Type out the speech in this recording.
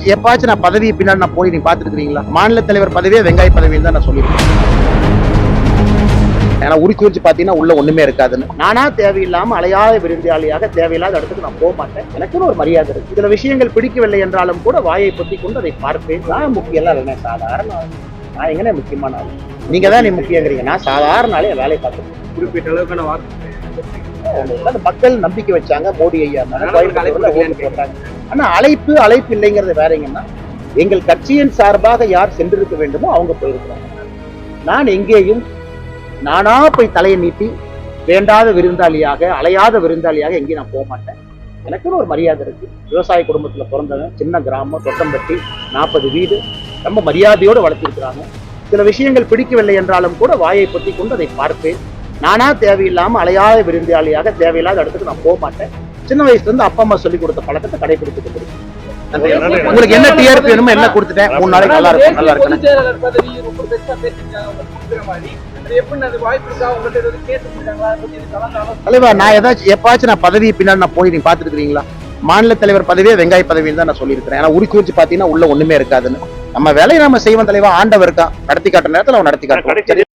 எப்பாச்சும் நான் பதவி பின்னாடி நான் போய் நீங்க பாத்துருக்கீங்களா? மாநில தலைவர் பதவியே வெங்காய பதவின்னு தான் நான் சொல்லியிருக்கேன். ஏன்னா உரிச்சு பாத்தீங்கன்னா உள்ள ஒண்ணுமே இருக்காதுன்னு. நானா தேவையில்லாம அலையாத விருந்தாளியாக தேவையில்லாத இடத்துக்கு நான் போக மாட்டேன். எனக்குன்னு ஒரு மரியாதை இருக்கு. சில விஷயங்கள் பிடிக்கவில்லை என்றாலும் கூட வாயை பொத்தி கொண்டு அதை பார்ப்பேன். நான் முக்கியம் எல்லாம் இல்லைன்னா சாதாரண ஆள். நான் எங்கனே முக்கியமான ஆள். நீங்க தான் நீ முக்கியங்கிறீங்க. நான் சாதாரண ஆளே வேலையை பார்த்துருக்கேன். குறிப்பிட்ட அளவுக்கான வாக்கு மக்கள் நம்பிக்கை வச்சாங்க மோடி ஐயா போட்டாங்க. ஆனா அழைப்பு இல்லைங்கிறது வேறங்கன்னா எங்கள் கட்சியின் சார்பாக யார் சென்றிருக்க வேண்டுமோ அவங்க போயிருக்கிறாங்க. நான் எங்கேயும் நானா போய் தலையை நீட்டி வேண்டாத விருந்தாளியாக அலையாத விருந்தாளியாக எங்கேயும் நான் போக மாட்டேன். எனக்குன்னு ஒரு மரியாதை இருக்கு. விவசாய குடும்பத்துல பிறந்தவன், சின்ன கிராமம், தொட்டம்பட்டி, 40 வீடு, ரொம்ப மரியாதையோடு வளர்த்திருக்கிறாங்க. சில விஷயங்கள் பிடிக்கவில்லை என்றாலும் கூட வாயை பொத்தி கொண்டு அதை பார்ப்பேன். நானா தேவையில்லாம அலையாத விருந்தாளியாக தேவையில்லாத இடத்துக்கு நான் போக மாட்டேன். சின்ன வயசுல இருந்து அப்பா அம்மா சொல்லி கொடுத்த பழக்கத்தை கடைபிடித்துட்டு இருக்கேன். உங்களுக்கு என்ன டிஆர்பி வேணுமோ என்ன கொடுத்துட்டேன். 3 நாளைக்கு நல்லா இருக்கும், நல்லா இருக்கணும். தலைவா, நான் எப்பாச்சும் நான் பதவி பின்னாடி நான் போய் நீங்க பாத்துருக்கீங்களா? மாநில தலைவர் பதவியே வெங்காய பதவின்னு தான் நான் சொல்லியிருக்கிறேன். ஏன்னா உரிச்சு பாத்தீங்கன்னா உள்ள ஒண்ணுமே இருக்காதுன்னு. நம்ம வேலையை நம்ம செய்வோம் தலைவா. ஆண்டவர் இருக்கான், நடத்தி காட்டுற நேரத்துல அவன் நடத்தி காட்டுறோம்.